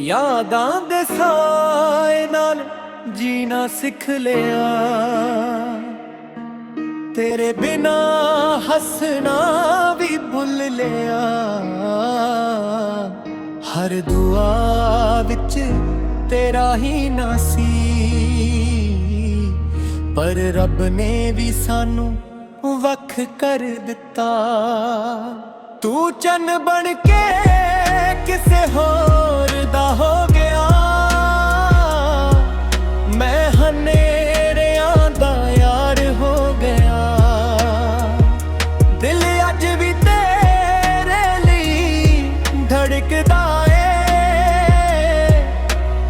ਯਾਦਾਂ ਦੇ ਸਾਏ ਨਾਲ ਜੀਣਾ ਸਿੱਖ ਲਿਆ, ਤੇਰੇ ਬਿਨਾ ਹੱਸਣਾ ਵੀ ਭੁੱਲ ਲਿਆ। ਹਰ ਦੁਆ ਵਿੱਚ ਤੇਰਾ ਹੀ ਨਾਂ ਸੀ, ਪਰ ਰੱਬ ਨੇ ਵੀ ਸਾਨੂੰ ਵੱਖ ਕਰ ਦਿੱਤਾ। ਤੂੰ ਚੰਨ ਬਣ ਕੇ ਕਿਸੇ ਹੋਰ ਦਾ ਹੋ ਗਿਆ, ਮੈਂ ਹਨੇਰਿਆਂ ਦਾ ਯਾਰ ਹੋ ਗਿਆ। ਦਿਲ ਅੱਜ ਵੀ ਤੇਰੇ ਲਈ ਧੜਕਦਾ ਏ,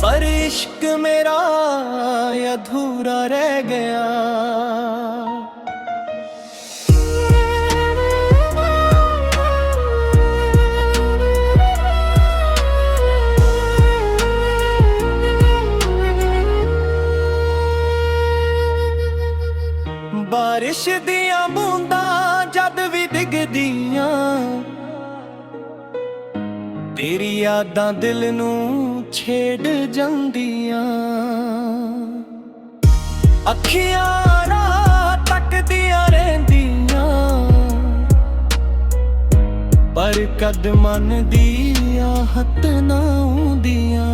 ਪਰ ਇਸ਼ਕ ਮੇਰਾ ਅਧੂਰਾ ਰਹਿ ਗਿਆ। ਬਾਰਿਸ਼ ਦੀਆਂ ਬੂੰਦਾਂ ਜਦ ਵੀ ਡਿੱਗਦੀਆਂ, ਤੇਰੀ ਯਾਦਾਂ ਦਿਲ ਨੂੰ ਛੇੜ ਜਾਂਦੀਆਂ। ਅੱਖੀਆਂ ਰਾਹ ਤੱਕਦੀਆਂ ਰਹਿੰਦੀਆਂ, ਪਰ ਕਦ ਮਨ ਦੀ ਆਹਟ ਨਾ ਆਉਂਦੀਆਂ।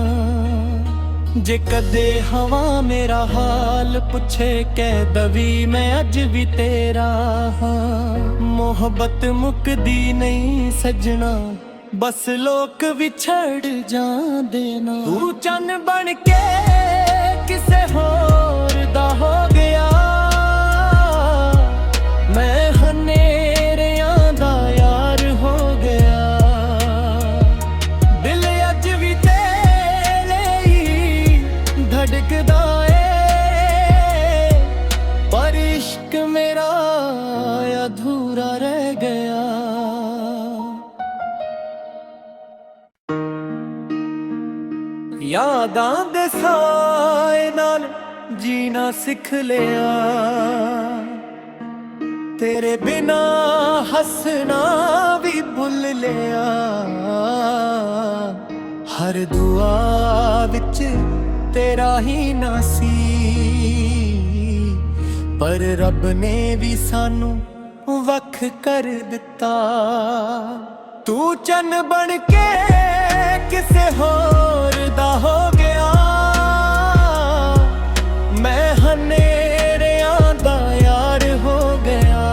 ਜੇ ਕਦੇ ਹਵਾ ਮੇਰਾ ਹਾਲ ਪੁੱਛੇ, ਕਹਿ ਦਵੀ ਮੈਂ ਅੱਜ ਵੀ ਤੇਰਾ ਹਾਂ। ਮੁਹੱਬਤ ਮੁੱਕਦੀ ਨਹੀਂ ਸੱਜਣਾ, ਬਸ ਲੋਕ ਵਿਛੜ ਜਾਂਦੇ ਨਾ। ਤੂੰ ਚੰਨ ਬਣ ਕੇ ਕਿਸੇ ਹੋਰ ਦਾ ਹੋ ਗਿਆ, ਮੈਂ ਹਨੇਰਿਆਂ ਦਾ ਯਾਰ ਹੋ ਗਿਆ। ਦਿਲ ਅੱਜ ਵੀ ਧੜਕਦਾ ਏ, ਪਰ ਇਸ਼ਕ ਮੇਰਾ ਅਧੂਰਾ ਰਹਿ ਗਿਆ। ਯਾਦਾਂ ਦੇ ਸਾਏ ਨਾਲ ਜੀਣਾ ਸਿੱਖ ਲਿਆ, ਤੇਰੇ ਬਿਨਾ ਹੱਸਣਾ ਵੀ ਭੁੱਲ ਲਿਆ। ਹਰ ਦੁਆ ਵਿੱਚ ਤੇਰਾ ਹੀ ਨਾਂ ਸੀ, ਪਰ ਰੱਬ ਨੇ ਵੀ ਸਾਨੂੰ ਵੱਖ ਕਰ ਦਿੱਤਾ। ਤੂੰ ਚੰਨ ਬਣ ਕੇ ਕਿਸੇ ਹੋਰ ਦਾ ਹੋ ਗਿਆ, ਮੈਂ ਹਨੇਰਿਆਂ ਦਾ ਯਾਰ ਹੋ ਗਿਆ।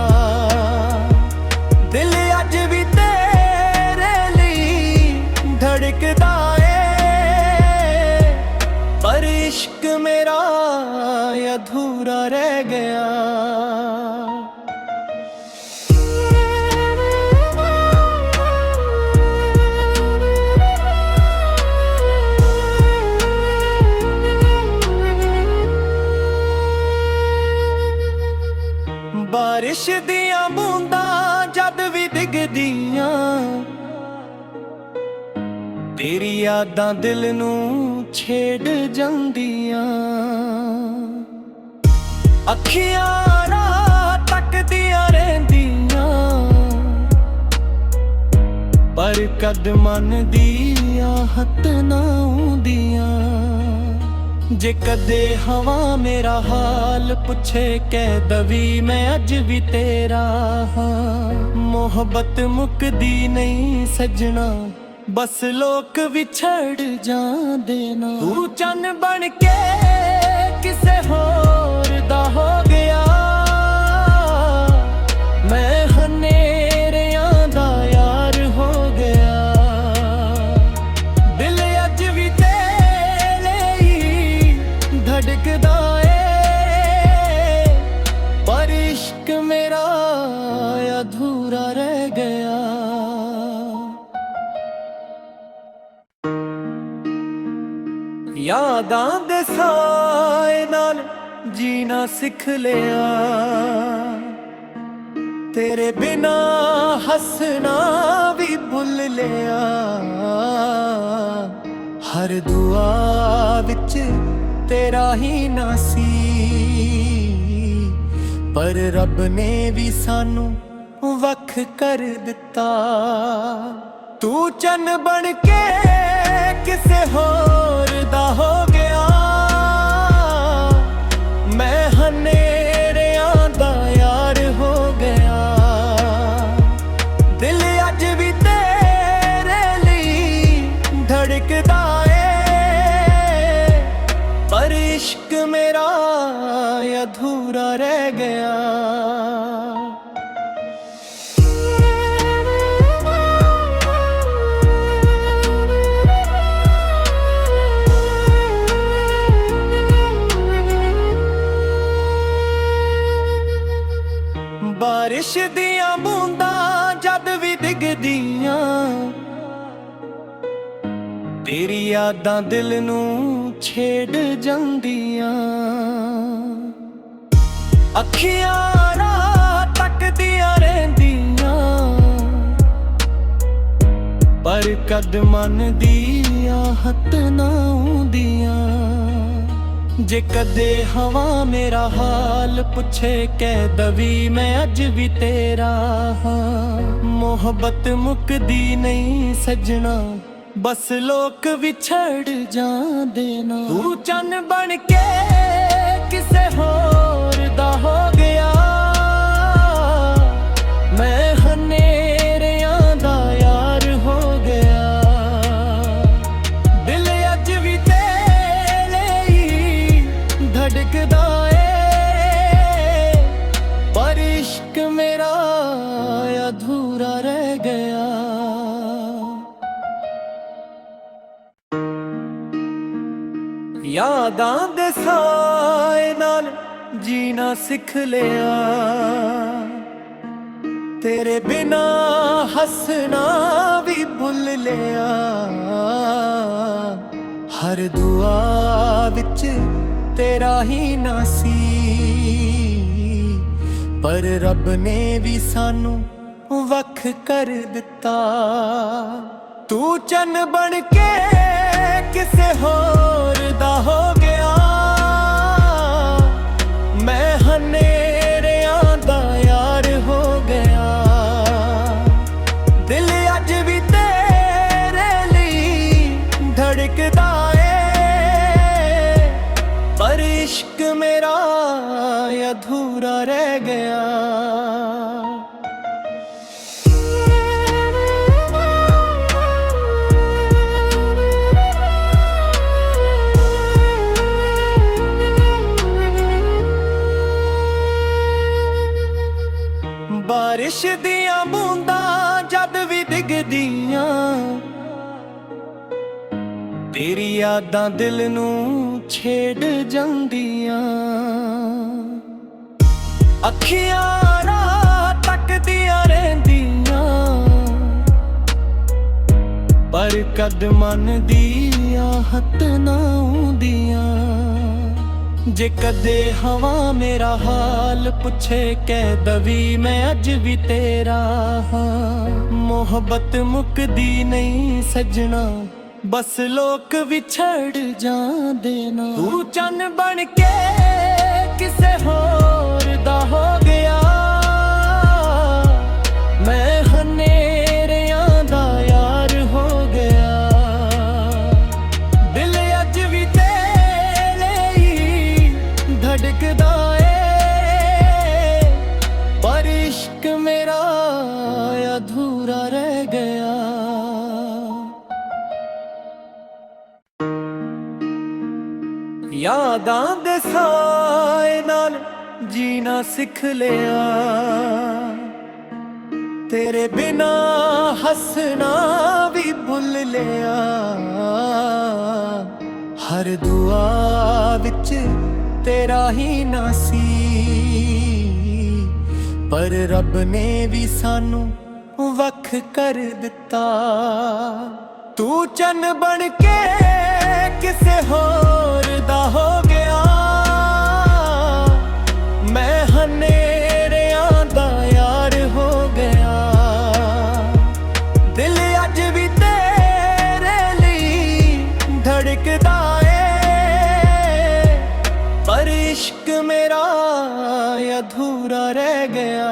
ਦਿਲ ਅੱਜ ਵੀ ਤੇਰੇ ਲਈ ਧੜਕਦਾ ਪਰ ਇਸ਼ਕ ਮੇਰਾ ਅਧੂਰਾ ਰਹਿ ਗਿਆ। ਬਾਰਿਸ਼ ਦੀਆਂ ਬੂੰਦਾਂ ਜਦ ਵੀ ਡਿੱਗਦੀਆਂ, ਤੇਰੀ ਯਾਦਾਂ ਦਿਲ ਨੂੰ ਛੇੜ ਜਾਂਦੀਆਂ। ਅੱਖੀਆਂ ਰਾਹ ਤੱਕਦੀਆਂ ਰਹਿੰਦੀਆਂ, ਪਰ ਕਦ ਮਨ ਦੀ ਆਹਟ ਨਾ ਆਉਂਦੀਆਂ। ਜੇ ਕਦੇ ਹਵਾ ਮੇਰਾ ਹਾਲ ਪੁੱਛੇ, ਕਹਿ ਦਵੀ ਮੈਂ ਅੱਜ ਵੀ ਤੇਰਾ ਹਾਂ। ਮੁਹੱਬਤ ਮੁੱਕਦੀ ਨਹੀਂ ਸੱਜਣਾ, ਬਸ ਲੋਕ ਵਿਛੜ ਜਾਂਦੇ ਨਾ। ਤੂੰ ਚੰਨ ਬਣ ਕੇ ਕਿਸੇ ਹੋਰ ਦਾ ਹੋ ਗਿਆ, ਮੈਂ ਹਨੇਰਿਆਂ ਦਾ ਯਾਰ ਹੋ ਗਿਆ। ਦਿਲ ਅੱਜ ਵੀ ਤੇਰੇ ਲਈ ਧੜਕਦਾ ਏ, ਪਰ ਇਸ਼ਕ ਮੇਰਾ ਅਧੂਰਾ ਰਹਿ ਗਿਆ। ਯਾਦਾਂ ਦੇ ਸਾਏ ਨਾਲ ਜੀਣਾ ਸਿੱਖ ਲਿਆ, ਤੇਰੇ ਬਿਨਾ ਹੱਸਣਾ ਵੀ ਭੁੱਲ ਲਿਆ। ਹਰ ਦੁਆ ਵਿੱਚ ਤੇਰਾ ਹੀ ਨਾਂ ਸੀ, ਪਰ ਰੱਬ ਨੇ ਵੀ ਸਾਨੂੰ ਵੱਖ ਕਰ ਦਿੱਤਾ। ਤੂੰ ਚੰਨ ਬਣ ਕੇ ਕਿਸੇ ਹੋਰ ਦਾ ਹੋ ਗਿਆ। ਮੈਂ ਹਨੇਰਿਆਂ ਦਾ ਯਾਰ ਹੋ ਗਿਆ। ਦਿਲ ਅੱਜ ਵੀ ਤੇਰੇ ਲਈ ਧੜਕਦਾ ਏ, ਪਰ ਇਸ਼ਕ ਮੇਰਾ ਅਧੂਰਾ ਰਹਿ ਗਿਆ। ਬਾਰਿਸ਼ ਦੀਆਂ ਬੂੰਦਾਂ ਜਦ ਵੀ ਡਿੱਗਦੀਆਂ, ਤੇਰੀ ਯਾਦਾਂ ਦਿਲ ਨੂੰ ਛੇੜ ਜਾਂਦੀਆਂ। ਅੱਖੀਆਂ ਰਾਹ ਤੱਕਦੀਆਂ ਰਹਿੰਦੀਆਂ, ਪਰ ਕਦ ਮਨ ਦੀ ਆਹਤ ਨਾ ਆਉਂਦੀਆਂ। ਜੇ ਕਦੇ ਹਵਾ ਮੇਰਾ ਹਾਲ ਪੁੱਛੇ, ਕਹਿ ਦਵੀ ਮੈਂ ਅੱਜ ਵੀ ਤੇਰਾ ਹਾਂ। ਮੁਹੱਬਤ ਮੁੱਕਦੀ ਨਹੀਂ ਸੱਜਣਾ, ਬਸ ਲੋਕ ਵਿਛੜ ਜਾਂਦੇ ਨਾ। ਤੂੰ ਚੰਨ ਬਣ ਕੇ ਕਿਸੇ ਹੋਰ ਦਾ ਹੋ ਗਿਆ। ਮੈਂ ਹਨੇਰਿਆਂ ਦਾ ਯਾਰ ਹੋ ਗਿਆ। ਦਿਲ ਅੱਜ ਵੀ ਧੜਕਦਾ ਏ, ਪਰ ਇਸ਼ਕ ਮੇਰਾ ਅਧੂਰਾ ਰਹਿ ਗਿਆ। ਯਾਦਾਂ ਦੇ ਸਾਏ ਨਾਲ ਜੀਣਾ ਸਿੱਖ ਲਿਆ, ਤੇਰੇ ਬਿਨਾ ਹੱਸਣਾ ਵੀ ਭੁੱਲ ਲਿਆ। ਹਰ ਦੁਆ ਵਿੱਚ ਤੇਰਾ ਹੀ ਨਾਂ ਸੀ, ਪਰ ਰੱਬ ਨੇ ਵੀ ਸਾਨੂੰ ਵੱਖ ਕਰ ਦਿੱਤਾ। ਤੂੰ ਚੰਨ ਬਣ ਕੇ ਕਿਸੇ ਹੋਰ ਦਾ ਹੋ ਗਿਆ। ਮੈਂ ਹਨੇਰਿਆਂ ਦਾ ਯਾਰ ਹੋ ਗਿਆ। ਦਿਲ ਅੱਜ ਵੀ ਤੇਰੇ ਲਈ ਧੜਕਦਾ ਏ, ਪਰ ਇਸ਼ਕ ਮੇਰਾ ਅਧੂਰਾ ਰਹਿ ਗਿਆ। ਬਾਰਿਸ਼ ਦੀਆਂ ਬੂੰਦਾਂ ਜਦ ਵੀ ਡਿੱਗਦੀਆਂ, ਤੇਰੀ ਯਾਦਾਂ ਦਿਲ ਨੂੰ ਛੇੜ ਜਾਂਦੀਆਂ। ਅੱਖੀਆਂ ਰਾਹ ਤੱਕਦੀਆਂ ਰਹਿੰਦੀਆਂ, ਪਰ ਕਦ ਮਨ ਦੀ ਆਹਤ ਨਾ ਆਉਂਦੀਆਂ। ਜੇ ਕਦੇ ਹਵਾ ਮੇਰਾ ਹਾਲ ਪੁੱਛੇ, ਕਹਿ ਦਵੀ ਮੈਂ ਅੱਜ ਵੀ ਤੇਰਾ ਹਾਂ। ਮੁਹੱਬਤ ਮੁੱਕਦੀ ਨਹੀਂ ਸੱਜਣਾ, ਬਸ ਲੋਕ ਵਿਛੜ ਜਾਂਦੇ ਨਾ। ਤੂੰ ਚੰਨ ਬਣ ਕੇ ਕਿਸੇ ਹੋਰ ਦਾ ਹੋ ਗਿਆ। ਮੈਂ ਹਨੇਰਿਆਂ ਦਾ ਯਾਰ ਹੋ ਗਿਆ। ਦਿਲ ਅੱਜ ਵੀ ਤੇਰੇ ਲਈ ਧੜਕਦਾ ਏ, ਪਰ ਇਸ਼ਕ ਮੇਰਾ ਅਧੂਰਾ ਰਹਿ ਗਿਆ। ਯਾਦਾਂ ਦੇ ਸਾਏ ਨਾਲ ਜੀਣਾ ਸਿੱਖ ਲਿਆ, ਤੇਰੇ ਬਿਨਾ ਹੱਸਣਾ ਵੀ ਭੁੱਲ ਲਿਆ। ਹਰ ਦੁਆ ਵਿੱਚ ਤੇਰਾ ਹੀ ਨਾਂ ਸੀ, ਪਰ ਰੱਬ ਨੇ ਵੀ ਸਾਨੂੰ ਵੱਖ ਕਰ ਦਿੱਤਾ। ਤੂੰ ਚੰਨ ਬਣ ਕੇ ਕਿਸੇ ਹੋਰ ਦਾ ਹੋ ਗਿਆ। ਮੈਂ ਹਨੇਰਿਆਂ ਦਾ ਯਾਰ ਹੋ ਗਿਆ। ਦਿਲ ਅੱਜ ਵੀ ਤੇਰੇ ਲਈ ਧੜਕਦਾ ਏ, ਪਰ ਇਸ਼ਕ ਮੇਰਾ ਅਧੂਰਾ ਰਹਿ ਗਿਆ।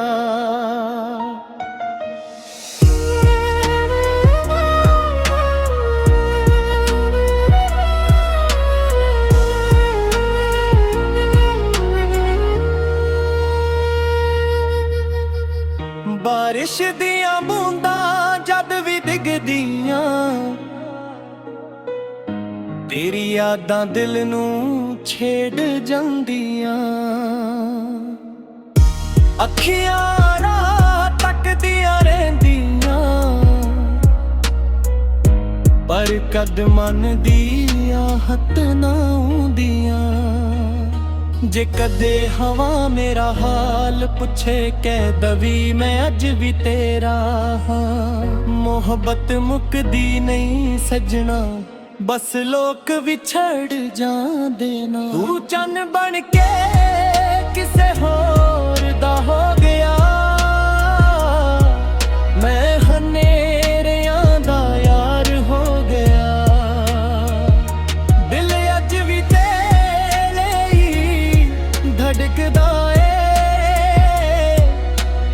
ਦੀਆਂ तेरी यादां दिल नूं छेड़ जांदियां अखियां राह तकदियां रहिंदियां पर कद मन दी आहत ना आउंदियां जे कदे हवा मेरा हाल पुछे कह दवी मैं अज भी तेरा हां मोहब्बत मुकदी नहीं सजना बस लोक विछड़ जांदे ना तू चन्न बन के किसे होर दा हो गया मैं हनेरियां दा यार हो गया दिल अज भी तेरे ही धड़कदा ए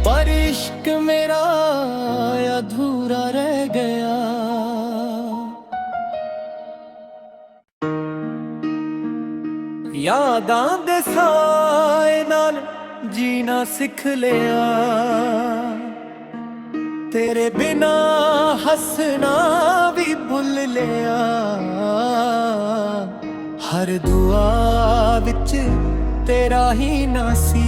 पर इश्क मेरा अधूरा रह गया यादां दे साए नाल जीना सिख लिया तेरे बिना हसना भी भुल लिया हर दुआ विच तेरा ही नासी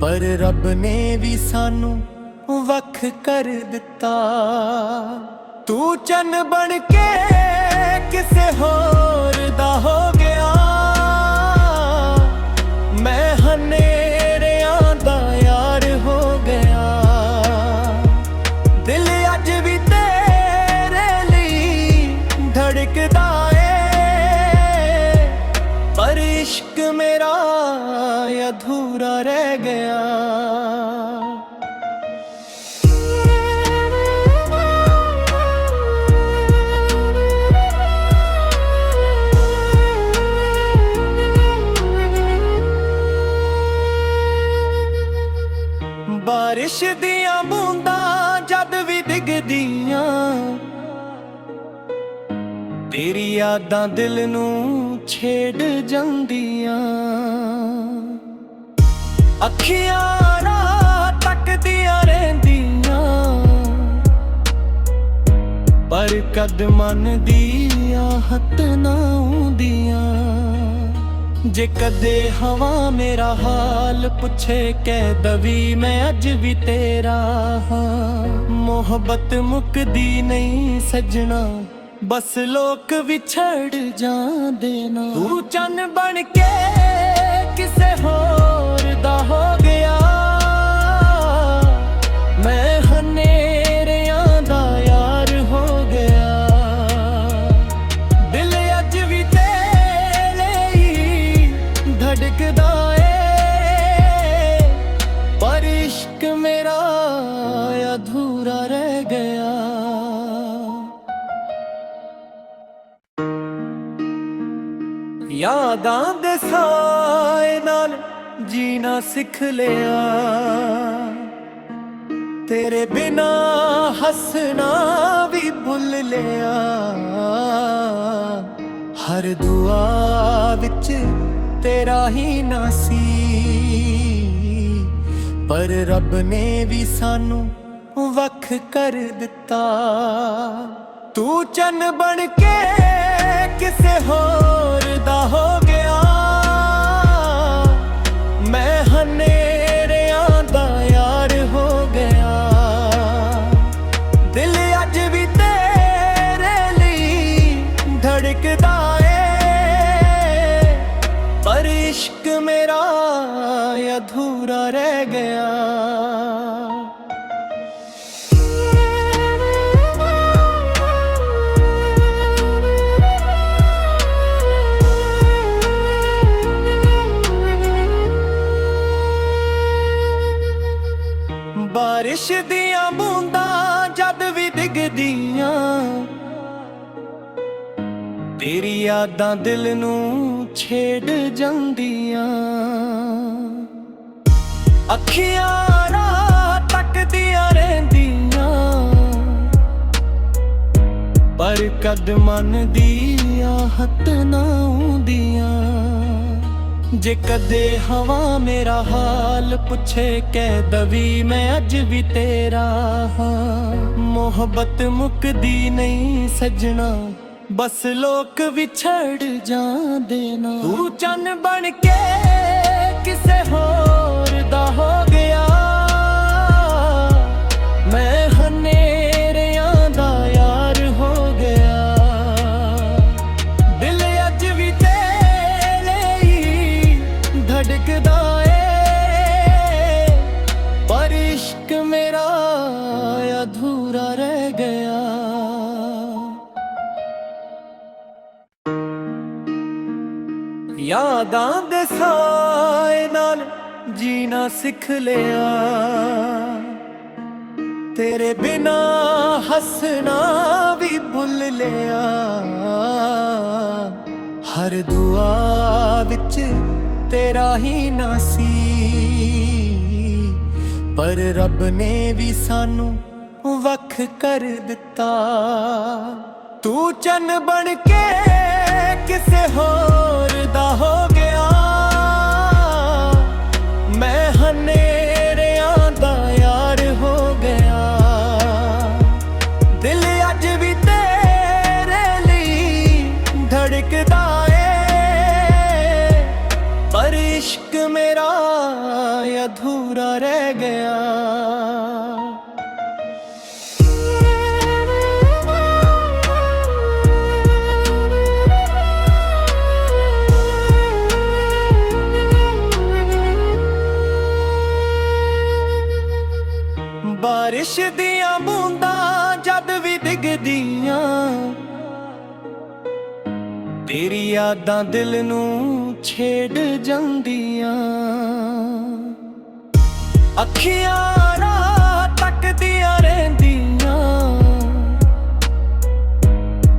पर रब ने भी सानू वख कर दिता तू चन्न बन के किसे होर दा हो गया मैं हनेरियां दा यार हो गया दिल अज भी तेरे लिए धड़कदा ए पर इश्क मेरा अधूरा रह गया बारिश दियां बूंदां जद भी डिगदियां तेरी यादां दिल नूं छेड़ जांदियां अखियां राह तकदियां रहिंदियां पर कद मन दी आहत ना आउंदियां जे कदे हवा मेरा हाल पुछे कह दवी मैं अज भी तेरा हां मोहब्बत मुकदी नहीं सजना बस लोक विछड़ जांदे ना तू चन्न बन के किसे होर दा हो गया मैं हनेरियां दा यार हो गया दिल अज भी तेरे ही धड़कदा ए पर इश्क मेरा अधूरा रह गया यादां दे साए नाल जीना सिख लिया तेरे बिना हसना भी भुल लिया हर दुआ विच तेरा ही नासी पर रब ने भी सानू वख कर दिता तू चन्न बन के किसे होर दा हो गया मैं हनेरियां दा यार हो गया दिल अज भी तेरे लिए धड़कदा ए पर इश्क मेरा अधूरा रह गया बारिश दियां बूंदां जद भी डिगदियां तेरी यादां दिल नूं छेड़ जांदियां अखियां राह तकदियां रहिंदियां पर कद मन दी आहत ना आउंदियां जे कदे हवा मेरा हाल पुछे कह दवी मैं अज भी तेरा हां मोहब्बत मुकदी नहीं सजना, बस लोक विछड़ जांदे ना। तू चन बन के किसे होर दा हो गया, मैं हनेरियां दा यार हो गया। दिल अज भी तेरे ही धड़कदा ए, पर इश्क मेरा अधूरा रह गया। यादां दे साए नाल जीना सिख लिया, तेरे बिना हसना भी भुल लिया। हर दुआ विच तेरा ही ना सी, पर रब ने भी सानू वख कर दिता। तू चन बन के किसे होर दा हो गया, मैं हनेरियां दा यार हो गया। दिल अज भी तेरे लिए धड़कदा ए, पर इश्क मेरा अधूरा रह गया। बारिश दियां बूंदां जद भी डिगदियां, तेरी यादां दिल नू छेड़ जांदियां। अखियां राह तकदियां रहिंदियां,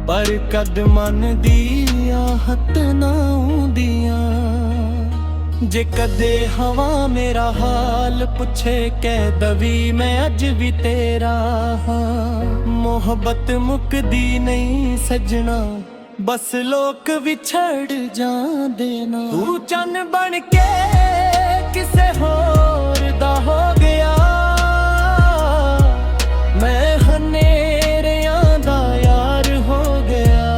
पर कद मन दी आहत ना आउंदियां। जे कदे हवा मेरा हाल पुछे कह दवी मैं अज भी तेरा हाँ। मोहब्बत मुकदी नहीं सजना, बस लोक विछड़ जांदे ना। तू चन बन के किसे होर दा हो गया, मैं हनेरियां दा यार हो गया।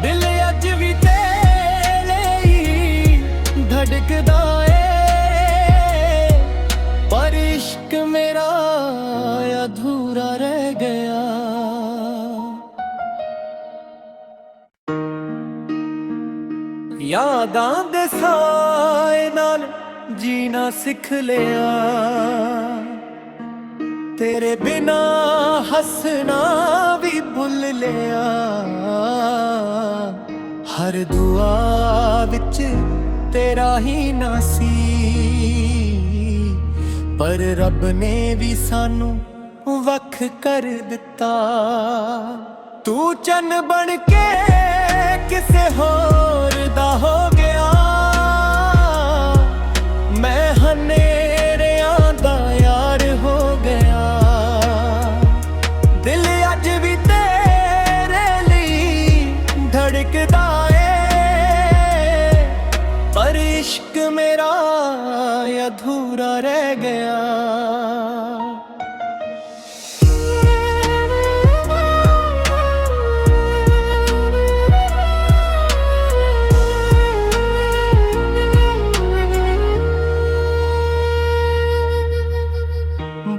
दिल अज भी तेरे ही धड़कदा ए, पर इश्क मेरा अधूरा रह गया। यादां दे साए नाल जीना सिख लिया, तेरे बिना हसना भी भुल लिया। हर दुआ विच तेरा ही ना सी, पर रब ने भी सानू वख कर दिता। तू चन बन के किसे होर दा हो गया, मैं हनेरियां दा यार हो गया। दिल अज भी तेरे लिए धड़कदा ए, पर इश्क मेरा अधूरा रह गया।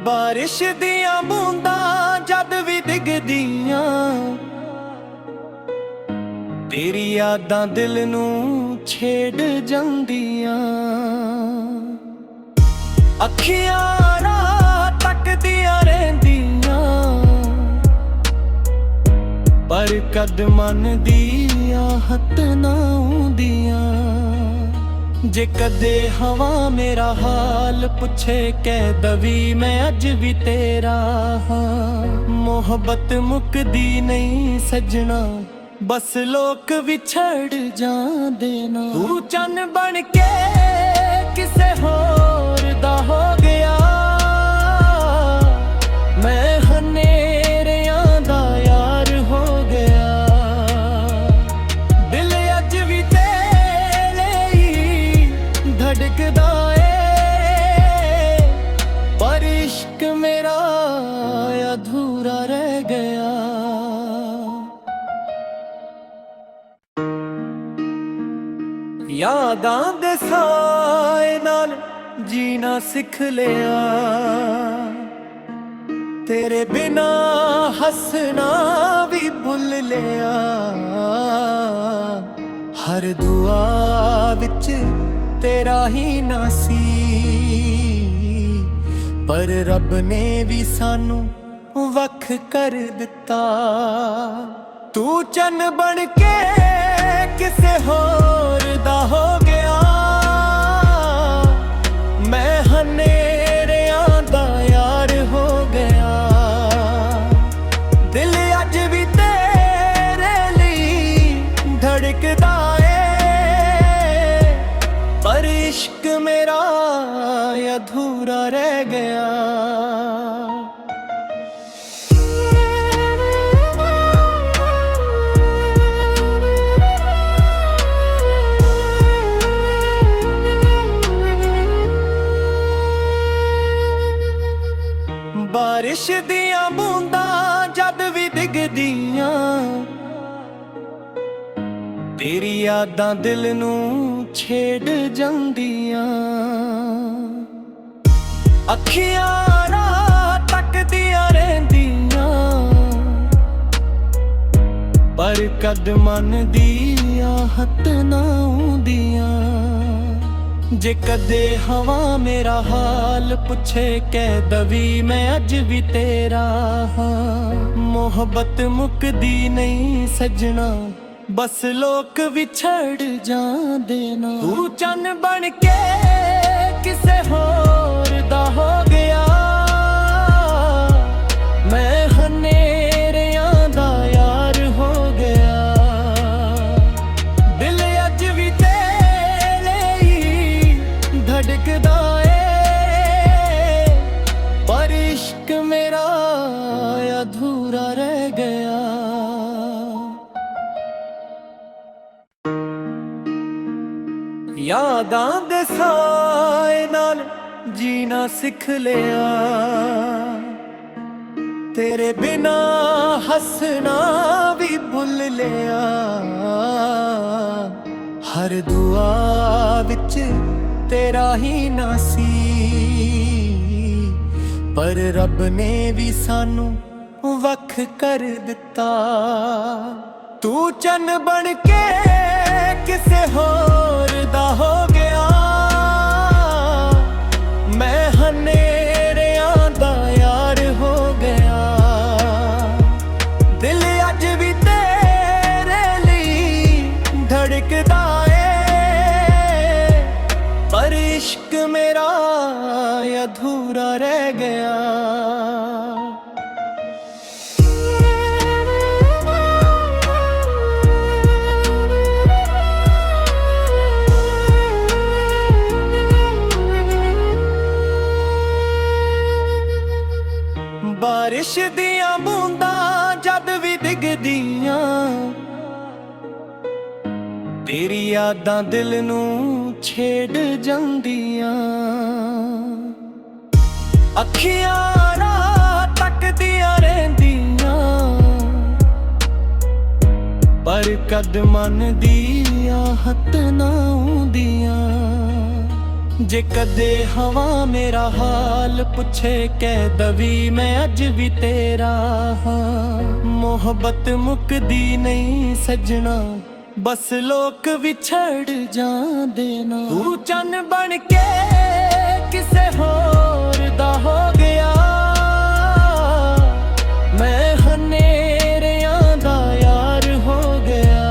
बारिश दियां बूंदां जद भी डिगदियां, तेरी यादां दिल नू छेड़ जांदियां। अखियां राह तकदियां रहिंदियां, पर कद मन दी आहत ना आउंदियां। जे कदे हवा मेरा हाल पुछे कह दवी मैं अज भी तेरा हाँ। मोहब्बत मुकदी नहीं सजना, बस लोक विछड़ जांदे ना। तू चन बन के किसे होर दा हो गया, मैं हनेरियां दा यार हो गया। दिल अज भी तेरे ही धड़कदा ए, पर इश्क मेरा ਯਾਦਾਂ ਦੇ ਸਾਏ ਨਾਲ ਜੀਣਾ ਸਿੱਖ ਲਿਆ, ਤੇਰੇ ਬਿਨਾ ਹੱਸਣਾ ਵੀ ਭੁੱਲ ਲਿਆ। ਹਰ ਦੁਆ ਵਿੱਚ ਤੇਰਾ ਹੀ ਨਾਂ ਸੀ, ਪਰ ਰੱਬ ਨੇ ਵੀ ਸਾਨੂੰ ਵੱਖ ਕਰ ਦਿੱਤਾ। ਤੂੰ ਚੰਨ ਬਣ ਕੇ ਕਿਸੇ ਹੋਰ ਦਾ ਹੋ ਗਿਆ, ਮੈਂ ਹਨੇਰਿਆਂ ਦਾ ਯਾਰ ਹੋ ਗਿਆ। ਦਿਲ ਅੱਜ ਵੀ ਤੇਰੇ ਲਈ ਧੜਕਦਾ ਏ, ਪਰ ਇਸ਼ਕ ਮੇਰਾ ਅਧੂਰਾ ਰਹਿ ਗਿਆ। ਬਾਰਿਸ਼ ਦੀਆਂ ਬੂੰਦਾਂ ਜਦ ਵੀ ਡਿੱਗਦੀਆਂ, ਤੇਰੀ ਯਾਦਾਂ ਦਿਲ ਨੂੰ ਛੇੜ ਜਾਂਦੀਆਂ। ਅੱਖੀਆਂ ਰਾਹ ਤੱਕਦੀਆਂ ਰਹਿੰਦੀਆਂ, ਪਰ ਕਦ ਮਨ ਦੀ ਆਹਟ ਨਾ ਆਉਂਦੀਆਂ। ਜੇ ਕਦੇ ਹਵਾ ਮੇਰਾ ਹਾਲ ਪੁੱਛੇ, ਕਹਿ ਦਵੀ ਮੈਂ ਅੱਜ ਵੀ ਤੇਰਾ ਹਾਂ। ਮੁਹੱਬਤ ਮੁੱਕਦੀ ਨਹੀਂ ਸੱਜਣਾ, ਬਸ ਲੋਕ ਵਿਛੜ ਜਾਂਦੇ ਨਾ। ਤੂੰ ਚੰਨ ਬਣ ਕੇ ਕਿਸੇ ਹੋਰ ਦਾ ਹੋ ਗਿਆ, ਮੈਂ ਹਨੇਰਿਆਂ ਦਾ ਯਾਰ ਹੋ ਗਿਆ। ਦਿਲ ਅੱਜ ਵੀ ਧੜਕਦਾ ਏ, ਪਰ ਇਸ਼ਕ ਮੇਰਾ ਅਧੂਰਾ ਰਹਿ ਗਿਆ। ਯਾਦਾਂ ਦੇ ਸਾਏ ਨਾਲ ਜੀਣਾ ਸਿੱਖ ਲਿਆ, ਤੇਰੇ ਬਿਨਾ ਹੱਸਣਾ ਵੀ ਭੁੱਲ ਲਿਆ। ਹਰ ਦੁਆ ਵਿੱਚ ਤੇਰਾ ਹੀ ਨਾਂ ਸੀ, ਪਰ ਰੱਬ ਨੇ ਵੀ ਸਾਨੂੰ ਵੱਖ ਕਰ ਦਿੱਤਾ। ਤੂੰ ਚੰਨ ਬਣ ਕੇ ਕਿਸੇ ਹੋਰ ਦਾ ਹੋ ਗਿਆ, ਮੈਂ ਹਨੇਰਿਆਂ ਦਾ ਯਾਰ ਹੋ ਗਿਆ। ਦਿਲ ਅੱਜ ਵੀ ਤੇਰੇ ਲਈ ਧੜਕਦਾ ਏ, ਪਰ ਇਸ਼ਕ ਮੇਰਾ ਅਧੂਰਾ ਰਹਿ ਗਿਆ। ਬਾਰਿਸ਼ ਦੀਆਂ ਬੂੰਦਾਂ ਜਦ ਵੀ ਡਿੱਗਦੀਆਂ, ਤੇਰੀ ਯਾਦਾਂ ਦਿਲ ਨੂੰ ਛੇੜ ਜਾਂਦੀਆਂ। ਅੱਖੀਆਂ ਰਾਹ ਤੱਕਦੀਆਂ ਰਹਿੰਦੀਆਂ, ਪਰ ਕਦ ਮਨ ਦੀ ਆਹਟ ਨਾ ਆਉਂਦੀਆਂ। ਜੇ ਕਦੇ ਹਵਾ ਮੇਰਾ ਹਾਲ ਪੁੱਛੇ, ਕਹਿ ਦਵੀ ਮੈਂ ਅੱਜ ਵੀ ਤੇਰਾ ਹਾਂ। ਮੁਹੱਬਤ ਮੁੱਕਦੀ ਨਹੀਂ ਸੱਜਣਾ, ਬਸ ਲੋਕ ਵਿਛੜ ਜਾਂਦੇ ਨਾ। ਤੂੰ ਚੰਨ ਬਣ ਕੇ ਕਿਸੇ ਹੋਰ ਦਾ ਹੋ ਗਿਆ, ਮੈਂ ਹਨੇਰਿਆਂ ਦਾ ਯਾਰ ਹੋ ਗਿਆ।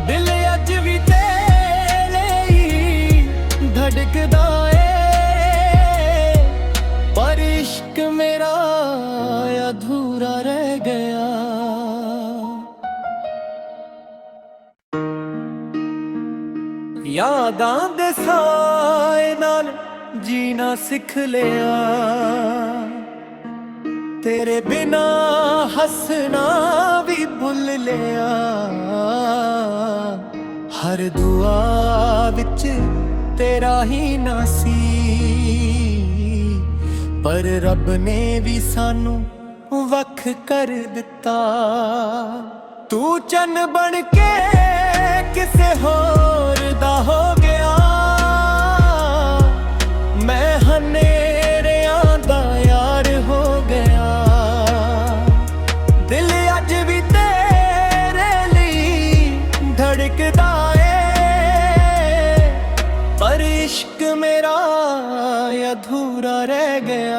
ਦਿਲ ਅੱਜ ਵੀ ਤੇਰੇ ਲਈ ਧੜਕਦਾ ਏ, ਪਰ ਇਸ਼ਕ ਮੇਰਾ ਅਧੂਰਾ ਰਹਿ ਗਿਆ। ਯਾਦਾਂ ਦੇ ਸਾਏ ਨਾਲ ਜੀਣਾ ਸਿੱਖ ਲਿਆ, ਤੇਰੇ ਬਿਨਾ ਹੱਸਣਾ ਵੀ ਭੁੱਲ ਲਿਆ। ਹਰ ਦੁਆ ਵਿੱਚ ਤੇਰਾ ਹੀ ਨਾਂ ਸੀ, ਪਰ ਰੱਬ ਨੇ ਵੀ ਸਾਨੂੰ ਵੱਖ ਕਰ ਦਿੱਤਾ। ਤੂੰ ਚੰਨ ਬਣ ਕੇ ਕਿਸੇ ਹੋਰ ਦਾ ਹੋ ਗਿਆ। ਮੈਂ ਹਨੇਰਿਆਂ ਦਾ ਯਾਰ ਹੋ ਗਿਆ। ਦਿਲ ਅੱਜ ਵੀ ਤੇਰੇ ਲਈ ਧੜਕਦਾ ਏ, ਪਰ ਇਸ਼ਕ ਮੇਰਾ ਅਧੂਰਾ ਰਹਿ ਗਿਆ।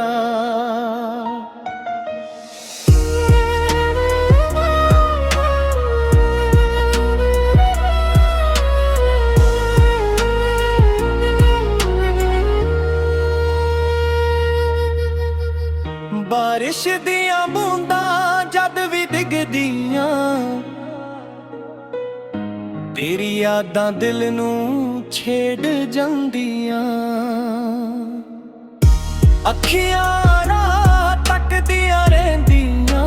ਬਾਰਿਸ਼ ਦੀਆਂ ਬੂੰਦਾਂ ਜਦ ਵੀ ਡਿੱਗਦੀਆਂ, ਤੇਰੀ ਯਾਦਾਂ ਦਿਲ ਨੂੰ ਛੇੜ ਜਾਂਦੀਆਂ। ਅੱਖੀਆਂ ਰਾਹ ਤੱਕਦੀਆਂ ਰਹਿੰਦੀਆਂ,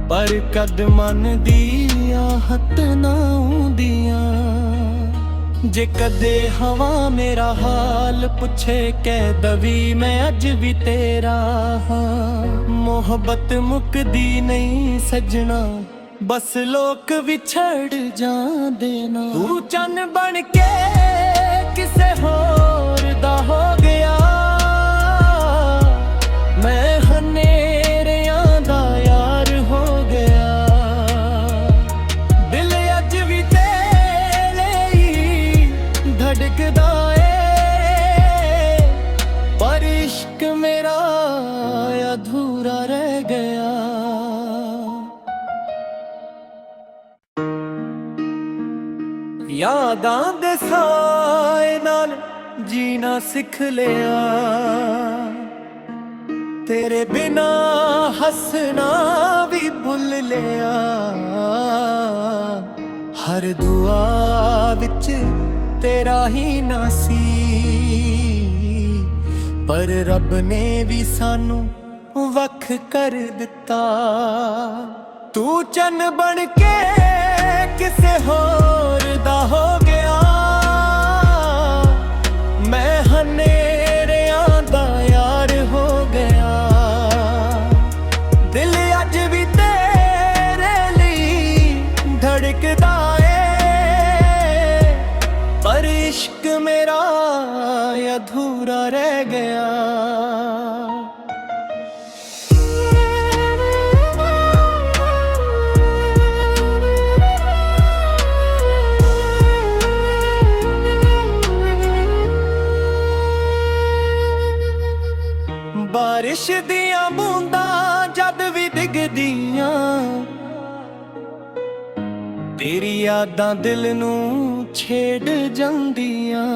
ਪਰ ਕਦ ਮਨ ਦੀ ਆਹਟ ਨਾ ਆਉਂਦੀਆਂ। ਜੇ ਕਦੇ ਹਵਾ ਮੇਰਾ ਹਾਲ ਪੁੱਛੇ, ਕਹਿ ਦਵੀ ਮੈਂ ਅੱਜ ਵੀ ਤੇਰਾ ਹਾਂ। ਮੁਹੱਬਤ ਮੁੱਕਦੀ ਨਹੀਂ ਸੱਜਣਾ, ਬਸ ਲੋਕ ਵਿਛੜ ਜਾਂਦੇ ਨਾ। ਤੂੰ ਚੰਨ ਬਣ ਕੇ ਕਿਸੇ ਹੋਰ ਦਾ ਹੋ ਗਿਆ। ਮੈਂ ਹਨੇਰਿਆਂ ਦਾ ਯਾਰ ਹੋ ਗਿਆ। ਦਿਲ ਅੱਜ ਵੀ ਤੇਰੇ ਹੀ ਧੜਕਦਾ ਏ, ਪਰ ਇਸ਼ਕ ਮੇਰਾ ਅਧੂਰਾ ਰਹਿ ਗਿਆ। ਯਾਦਾਂ ਦੇ ਸਾਏ ਨਾਲ ਜੀਣਾ ਸਿੱਖ ਲਿਆ, ਤੇਰੇ ਬਿਨਾ ਹੱਸਣਾ ਵੀ ਭੁੱਲ ਲਿਆ। ਹਰ ਦੁਆ ਵਿੱਚ ਤੇਰਾ ਹੀ ਨਾਂ ਸੀ, ਪਰ ਰੱਬ ਨੇ ਵੀ ਸਾਨੂੰ ਵੱਖ ਕਰ ਦਿੱਤਾ। ਤੂੰ ਚੰਨ ਬਣ ਕੇ ਕਿਸੇ ਹੋਰ ਦਾ ਹੋ ਗਿਆ। ਮੈਂ ਹਨੇਰਿਆਂ ਦਾ ਯਾਰ ਹੋ ਗਿਆ। ਦਿਲ ਅੱਜ ਵੀ ਤੇਰੇ ਲਈ ਧੜਕਦਾ ਏ, ਪਰ ਇਸ਼ਕ ਮੇਰਾ ਅਧੂਰਾ ਰਹਿ ਗਿਆ। ਬਾਰਿਸ਼ ਦੀਆਂ ਬੂੰਦਾਂ ਜਦ ਵੀ ਡਿੱਗਦੀਆਂ, ਤੇਰੀ ਯਾਦਾਂ ਦਿਲ ਨੂੰ ਛੇੜ ਜਾਂਦੀਆਂ।